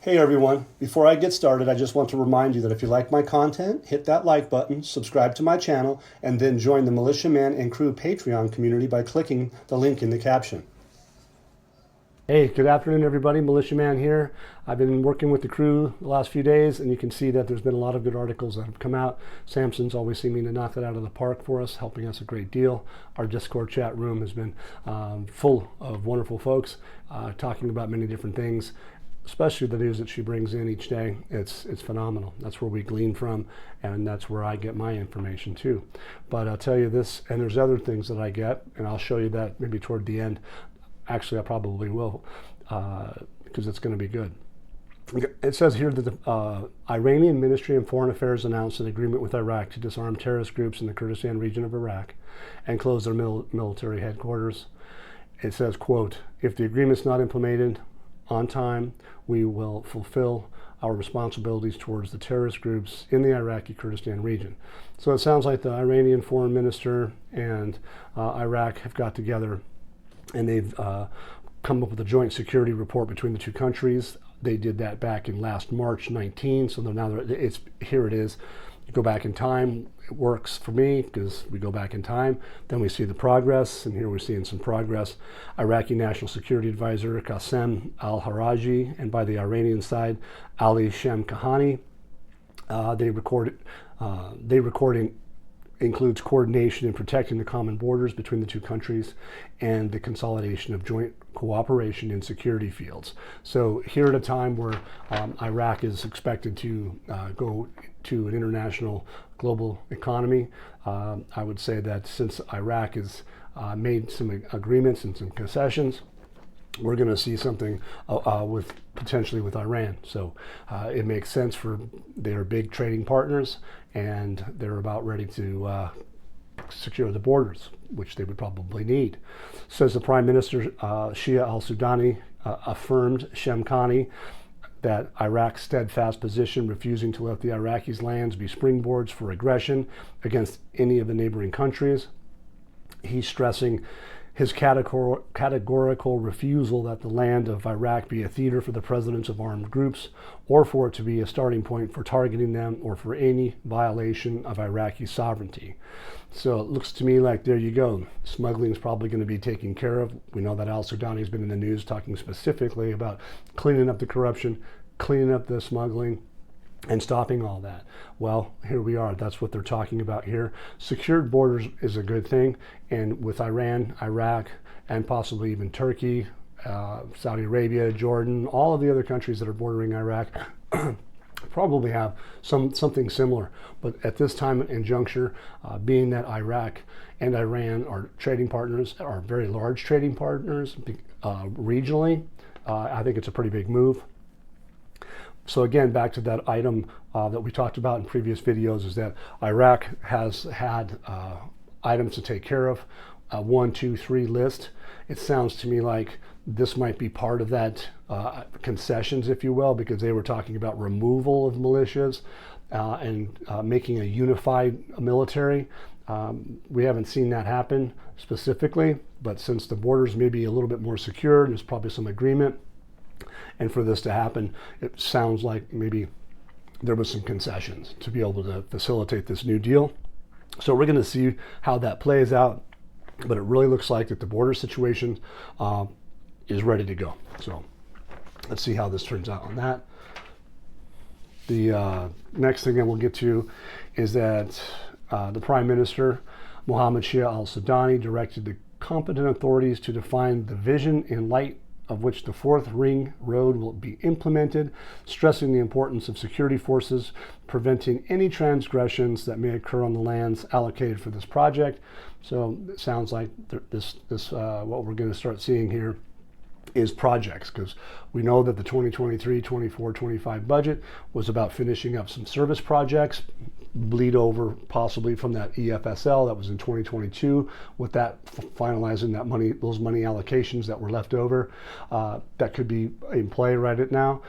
Hey everyone, before I get started, I just want to remind you that if you like my content, hit that like button, subscribe to my channel, and then join the Militiaman and Crew Patreon community by clicking the link in the caption. Hey, good afternoon everybody, Militiaman here. I've been working with the crew the last few days, and you can see that there's been a lot of good articles that have come out. Samson's always seeming to knock it out of the park for us, helping us a great deal. Our Discord chat room has been full of wonderful folks talking about many different things, especially the news that she brings in each day. It's phenomenal. That's where we glean from, and that's where I get my information too. But I'll tell you this, and there's other things that I get, and I'll show you that maybe toward the end. Actually, I probably will, because it's going to be good. It says here that the Iranian Ministry of Foreign Affairs announced an agreement with Iraq to disarm terrorist groups in the Kurdistan region of Iraq and close their military headquarters. It says, quote, "If the agreement's not implemented on time, we will fulfill our responsibilities towards the terrorist groups in the Iraqi Kurdistan region." So it sounds like the Iranian foreign minister and Iraq have got together, and they've come up with a joint security report between the two countries. They did that back in last March 19, so now here it is. You go back in time, it works for me because we go back in time, then we see the progress, and here we're seeing some progress. Iraqi National Security Advisor Qasem al-Haraji, and by the Iranian side, Ali Shamkhani. They recording includes coordination in protecting the common borders between the two countries and the consolidation of joint cooperation in security fields. So here at a time where Iraq is expected to go to an international global economy, I would say that since Iraq has made some agreements and some concessions, we're going to see something potentially with Iran. So it makes sense for their big trading partners, and they're about ready to secure the borders, which they would probably need. Says the Prime Minister Shia al-Sudani affirmed Shamkhani that Iraq's steadfast position, refusing to let the Iraqis' lands be springboards for aggression against any of the neighboring countries. He's stressing his categorical refusal that the land of Iraq be a theater for the presence of armed groups, or for it to be a starting point for targeting them, or for any violation of Iraqi sovereignty. So it looks to me like, there you go. Smuggling is probably going to be taken care of. We know that al-Sudani has been in the news talking specifically about cleaning up the corruption, cleaning up the smuggling, and stopping all that. Well, here we are. That's what they're talking about here. Secured borders is a good thing, and with Iran, Iraq, and possibly even Turkey, Saudi Arabia, Jordan, all of the other countries that are bordering Iraq probably have something similar. But at this time and juncture, being that Iraq and Iran are trading partners, are very large trading partners regionally, I think it's a pretty big move. So again, back to that item that we talked about in previous videos, is that Iraq has had items to take care of, a 1, 2, 3 list. It sounds to me like this might be part of that concessions, if you will, because they were talking about removal of militias and making a unified military. We haven't seen that happen specifically, but since the borders may be a little bit more secure, there's probably some agreement. And for this to happen, it sounds like maybe there was some concessions to be able to facilitate this new deal. So we're going to see how that plays out, but it really looks like that the border situation is ready to go. So let's see how this turns out on that. The next thing that we'll get to is that the Prime Minister, Mohammed Shia al-Sudani, directed the competent authorities to define the vision in light of which the Fourth Ring Road will be implemented, stressing the importance of security forces preventing any transgressions that may occur on the lands allocated for this project. So it sounds like what we're going to start seeing here is projects, because we know that the 2023, 24, 25 budget was about finishing up some service projects, bleed over possibly from that EFSL that was in 2022, with that finalizing that money, those money allocations that were left over, that could be in play right now.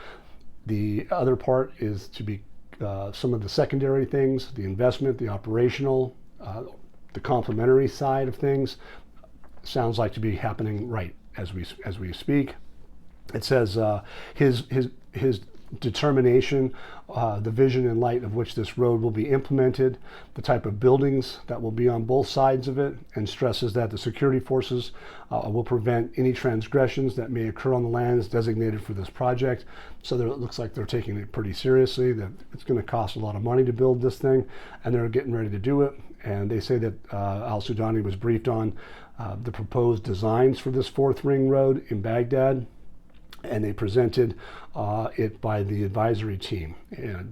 The other part is to be some of the secondary things, the investment, the operational, the complementary side of things, sounds like to be happening right as we speak. It says his determination, the vision and light of which this road will be implemented, the type of buildings that will be on both sides of it, and stresses that the security forces will prevent any transgressions that may occur on the lands designated for this project. So it looks like they're taking it pretty seriously, that it's going to cost a lot of money to build this thing, and they're getting ready to do it. And they say that Al-Sudani was briefed on the proposed designs for this fourth ring road in Baghdad, and they presented it by the advisory team,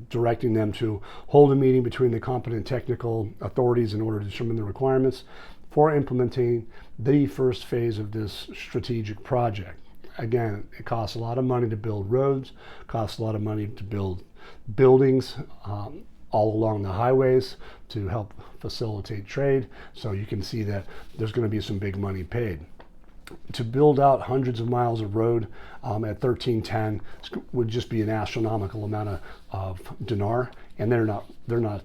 directing them to hold a meeting between the competent technical authorities in order to determine the requirements for implementing the first phase of this strategic project. Again, it costs a lot of money to build roads, costs a lot of money to build buildings all along the highways to help facilitate trade. So you can see that there's going to be some big money paid. To build out hundreds of miles of road at 1310 would just be an astronomical amount of dinar, and they're not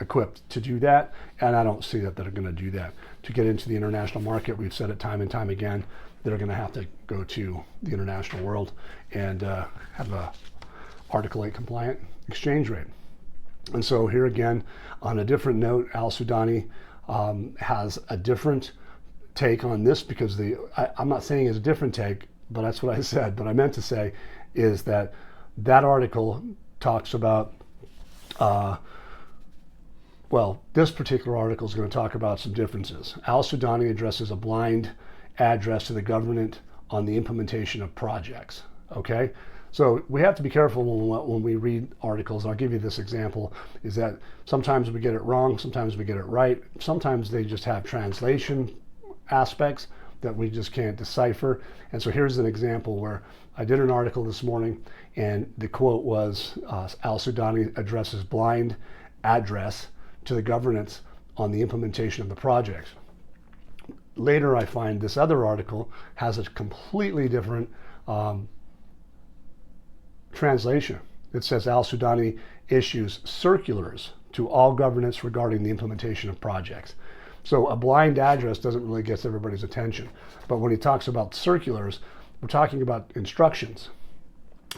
equipped to do that, and I don't see that they're going to do that. To get into the international market, we've said it time and time again, they're going to have to go to the international world and have a Article 8 compliant exchange rate. And so here again, on a different note, Al-Sudani has a different take on this, because I'm not saying it's a different take, but that's what I said. What I meant to say is that article talks about, well, this particular article is going to talk about some differences. Al-Sudani addresses a blind address to the government on the implementation of projects, okay? So we have to be careful when we read articles. I'll give you this example, is that sometimes we get it wrong, sometimes we get it right, sometimes they just have translation aspects that we just can't decipher. And so here's an example where I did an article this morning, and the quote was, Al-Sudani addresses blind address to the governance on the implementation of the project. Later I find this other article has a completely different translation. It says Al-Sudani issues circulars to all governance regarding the implementation of projects. So a blind address doesn't really get everybody's attention. But when he talks about circulars, we're talking about instructions.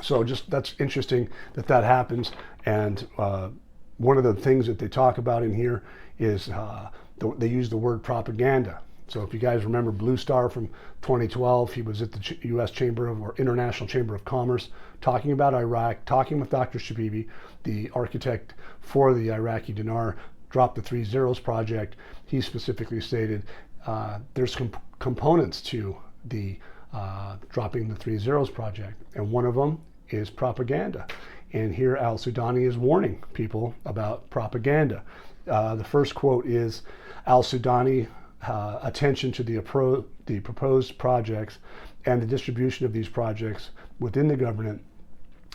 So just that's interesting that happens. And one of the things that they talk about in here is they use the word propaganda. So if you guys remember Blue Star from 2012, he was at the U.S. International Chamber of Commerce talking about Iraq, talking with Dr. Shabibi, the architect for the Iraqi Dinar, Drop the Three Zeros project. He specifically stated there's components to the Dropping the Three Zeros project, and one of them is propaganda. And here Al-Sudani is warning people about propaganda. The first quote is, Al-Sudani attention to the proposed projects and the distribution of these projects within the government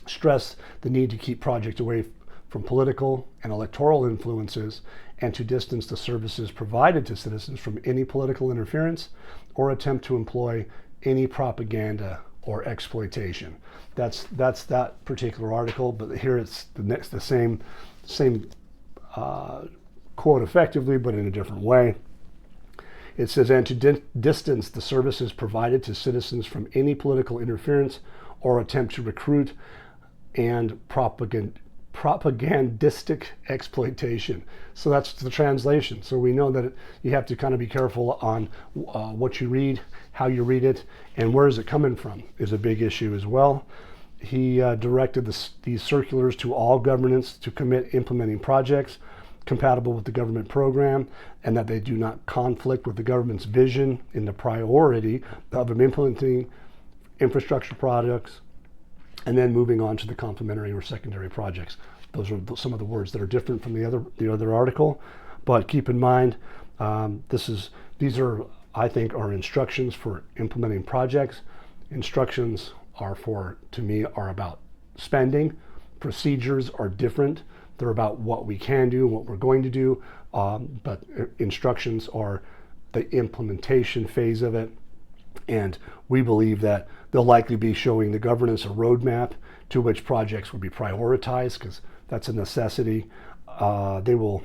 stress the need to keep projects away from political and electoral influences, and to distance the services provided to citizens from any political interference or attempt to employ any propaganda or exploitation. That's that particular article, but here it's the same quote effectively, but in a different way. It says, and to distance the services provided to citizens from any political interference or attempt to recruit and propagandistic exploitation. So that's the translation. So we know that you have to kind of be careful on what you read, how you read it, and where is it coming from is a big issue as well. He directed these circulars to all governments to commit implementing projects compatible with the government program, and that they do not conflict with the government's vision in the priority of implementing infrastructure projects, and then moving on to the complementary or secondary projects. Those are some of the words that are different from the other article, but keep in mind, these are, I think, are instructions for implementing projects. Instructions to me, are about spending. Procedures are different. They're about what we can do and what we're going to do, but instructions are the implementation phase of it. And we believe that they'll likely be showing the governance a roadmap to which projects will be prioritized, because that's a necessity. They will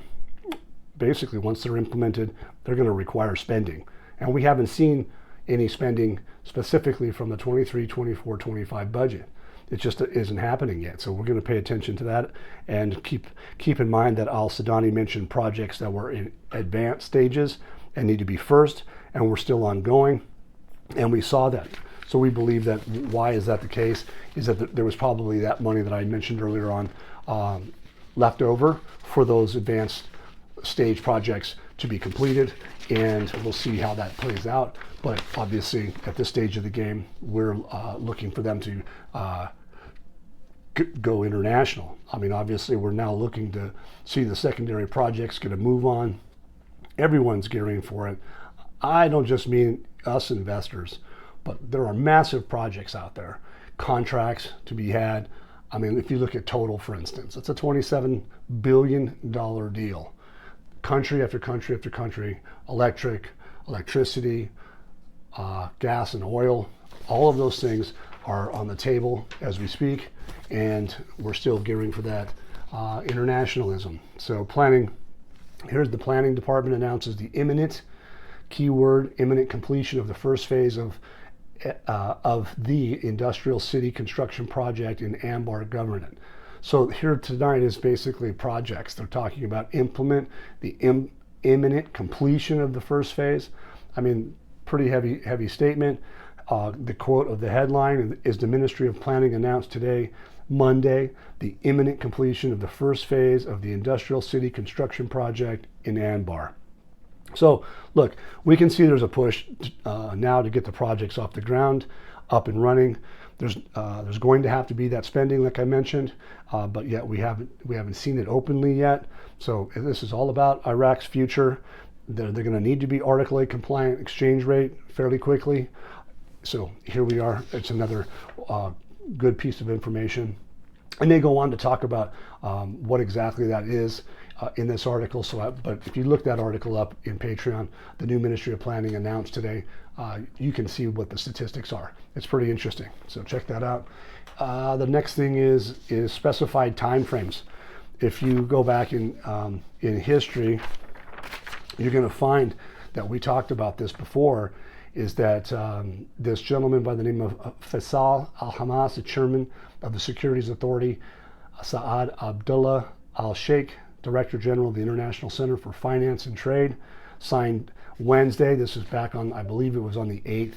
basically, once they're implemented, they're going to require spending. And we haven't seen any spending specifically from the 23, 24, 25 budget. It just isn't happening yet. So we're going to pay attention to that, and keep in mind that Al Sadani mentioned projects that were in advanced stages and need to be first, and we're still ongoing, and we saw that. So we believe that. Why is that the case? Is that there was probably that money that I mentioned earlier on left over for those advanced stage projects to be completed, and we'll see how that plays out. But obviously, at this stage of the game, we're looking for them to go international. I mean, obviously, we're now looking to see the secondary projects get a move on. Everyone's gearing for it. I don't just mean us investors, but there are massive projects out there, contracts to be had. I mean, if you look at Total, for instance, it's a $27 billion deal. Country after country after country, electricity, gas and oil, all of those things are on the table as we speak, and we're still gearing for that internationalism. So planning, here's the planning department announces the imminent, keyword, imminent completion of the first phase of the industrial city construction project in Ambar Government. So here tonight is basically projects. They're talking about implement the imminent completion of the first phase. I mean, pretty heavy statement. The quote of the headline is the Ministry of Planning announced today, Monday, the imminent completion of the first phase of the industrial city construction project in Ambar. So look, we can see there's a push now to get the projects off the ground, up and running. There's going to have to be that spending, like I mentioned, but yet we haven't seen it openly yet. So this is all about Iraq's future. They're going to need to be Article 8 compliant exchange rate fairly quickly. So here we are. It's another good piece of information. And they go on to talk about what exactly that is in this article. But if you look that article up in Patreon, the new Ministry of Planning announced today, you can see what the statistics are. It's pretty interesting. So check that out. The next thing is specified timeframes. If you go back in history, you're going to find that we talked about this before, is that this gentleman by the name of Faisal Al-Hamas, the chairman of the Securities Authority, Saad Abdullah Al-Sheikh, Director General of the International Center for Finance and Trade, signed Wednesday. This is back on, I believe it was on the 8th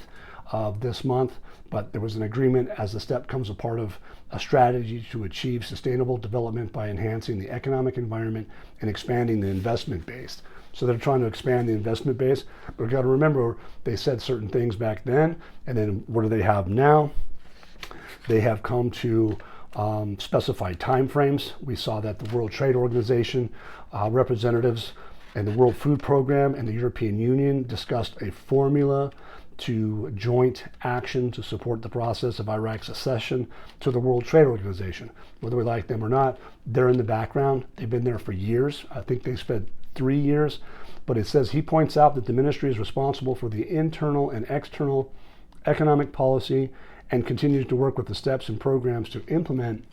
of this month, but there was an agreement as the step comes a part of a strategy to achieve sustainable development by enhancing the economic environment and expanding the investment base. So they're trying to expand the investment base, but we've got to remember they said certain things back then, and then what do they have now? They have come to specified timeframes. We saw that the World Trade Organization representatives and the World Food Program and the European Union discussed a formula to joint action to support the process of Iraq's accession to the World Trade Organization. Whether we like them or not, they're in the background. They've been there for years. I think they spent 3 years, but it says he points out that the ministry is responsible for the internal and external economic policy and continues to work with the steps and programs to implement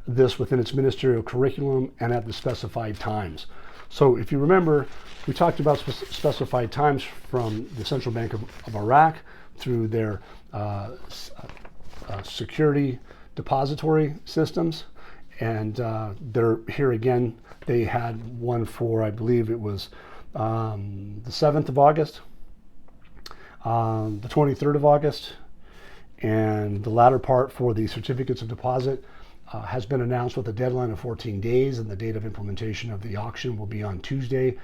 this within its ministerial curriculum and at the specified times. So if you remember, we talked about specified times from the Central Bank of Iraq through their security depository systems. And they're here again. They had one for, I believe it was the 7th of August, the 23rd of August, and the latter part for the certificates of deposit has been announced with a deadline of 14 days, and the date of implementation of the auction will be on Tuesday,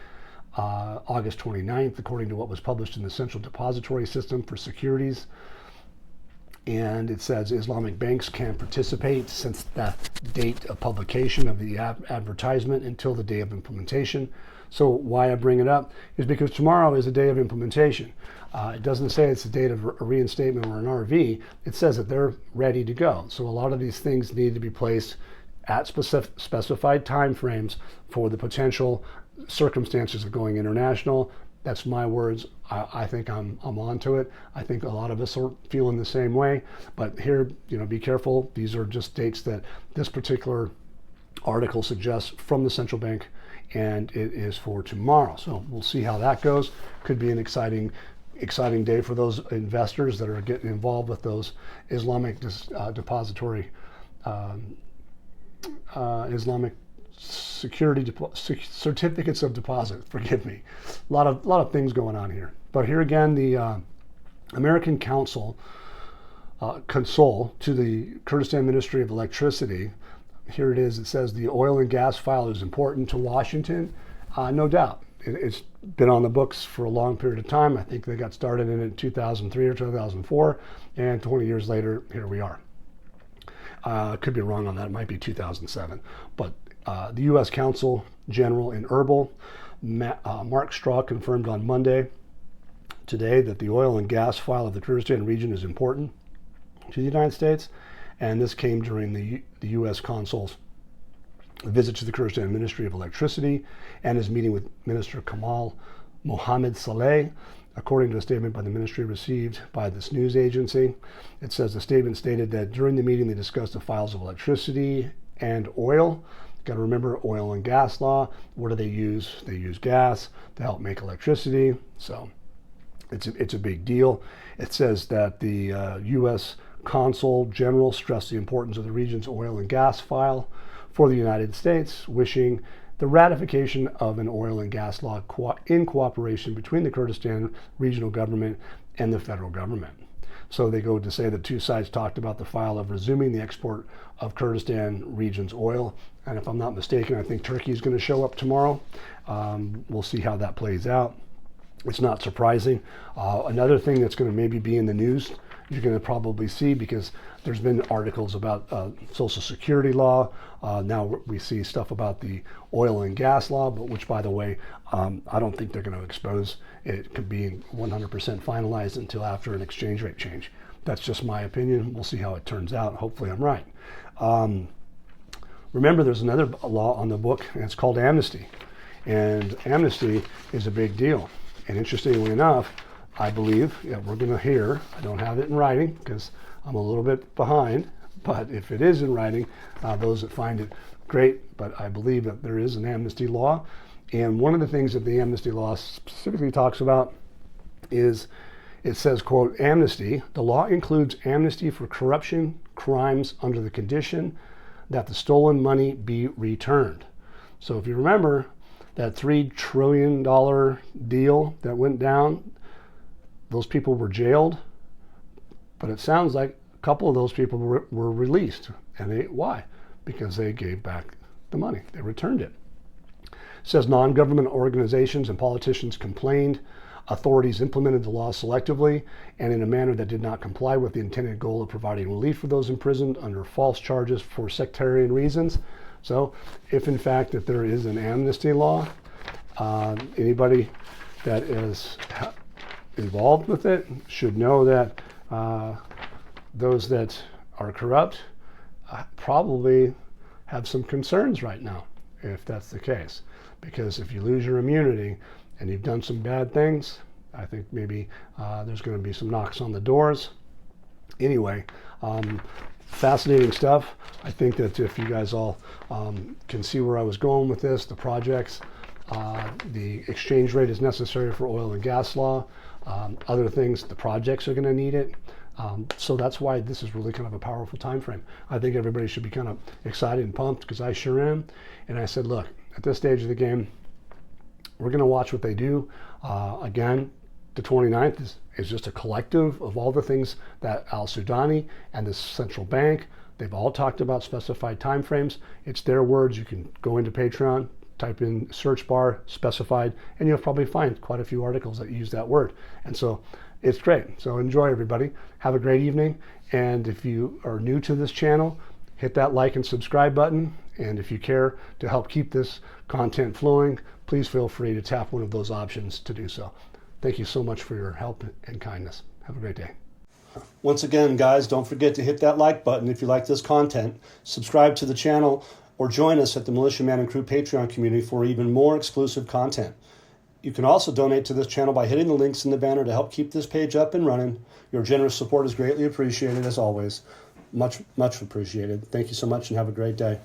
August 29th, according to what was published in the Central Depository System for Securities. And it says Islamic banks can participate since the date of publication of the advertisement until the day of implementation. So why I bring it up is because tomorrow is the day of implementation. It doesn't say it's the date of a reinstatement or an RV. It says that they're ready to go. So a lot of these things need to be placed at specified time frames for the potential circumstances of going international. That's my words. I think I'm onto it. I think a lot of us are feeling the same way. But here, be careful. These are just dates that this particular article suggests from the central bank, and it is for tomorrow. So we'll see how that goes. Could be an exciting exciting day for those investors that are getting involved with those Islamic depository, Islamic security certificates of deposit. Forgive me, a lot of things going on here. But here again, the American Console to the Kurdistan Ministry of Electricity. Here it is. It says the oil and gas file is important to Washington. No doubt. It's been on the books for a long period of time. I think they got started in 2003 or 2004, and 20 years later, here we are. Could be wrong on that. It might be 2007. But the U.S. Consul General in Erbil, Mark Straw, confirmed on Monday today that the oil and gas file of the Kurdistan region is important to the United States, and this came during the U.S. Consul's visit to the Kurdistan Ministry of Electricity and his meeting with Minister Kamal Mohammed Saleh. According to a statement by the ministry received by this news agency, it says the statement stated that during the meeting they discussed the files of electricity and oil. Got to remember, oil and gas law. What do they use? They use gas to help make electricity. So it's a big deal. It says that the U.S. Consul General stressed the importance of the region's oil and gas file for the United States, wishing the ratification of an oil and gas law in cooperation between the Kurdistan regional government and the federal government. So they go to say the two sides talked about the file of resuming the export of Kurdistan region's oil. And if I'm not mistaken, I think Turkey is going to show up tomorrow. We'll see how that plays out. It's not surprising. Another thing that's going to maybe be in the news, you're going to probably see, because there's been articles about Social Security law. Now we see stuff about the oil and gas law, but which, by the way, I don't think they're going to expose. It could be 100% finalized until after an exchange rate change. That's just my opinion. We'll see how it turns out. Hopefully I'm right. Remember, there's another law on the book, and it's called Amnesty. And Amnesty is a big deal. And interestingly enough, I believe, we're going to hear, I don't have it in writing because I'm a little bit behind, but if it is in writing, those that find it, great. But I believe that there is an amnesty law. And one of the things that the amnesty law specifically talks about is, it says, quote, amnesty, the law includes amnesty for corruption crimes under the condition that the stolen money be returned. So if you remember that $3 trillion deal that went down, those people were jailed, but it sounds like a couple of those people were released. And why? Because they gave back the money. They returned it. It says non-government organizations and politicians complained. Authorities implemented the law selectively and in a manner that did not comply with the intended goal of providing relief for those imprisoned under false charges for sectarian reasons. So if in fact that there is an amnesty law, anybody that is involved with it should know that those that are corrupt probably have some concerns right now, if that's the case. Because if you lose your immunity and you've done some bad things, I think maybe there's going to be some knocks on the doors. Anyway, fascinating stuff. I think that if you guys all can see where I was going with this, the projects, the exchange rate is necessary for oil and gas law. Other things, the projects are going to need it. So that's why this is really kind of a powerful time frame. I think everybody should be kind of excited and pumped, because I sure am. And I said, look, at this stage of the game, we're going to watch what they do. Again, the 29th is just a collective of all the things that Al-Sudani and the central bank, they've all talked about specified timeframes. It's their words. You can go into Patreon, type in search bar, specified, and you'll probably find quite a few articles that use that word. And so it's great. So enjoy, everybody. Have a great evening. And if you are new to this channel, hit that like and subscribe button. And if you care to help keep this content flowing, please feel free to tap one of those options to do so. Thank you so much for your help and kindness. Have a great day. Once again, guys, don't forget to hit that like button if you like this content. Subscribe to the channel or join us at the Militia Man and Crew Patreon community for even more exclusive content. You can also donate to this channel by hitting the links in the banner to help keep this page up and running. Your generous support is greatly appreciated, as always. Much, much appreciated. Thank you so much and have a great day.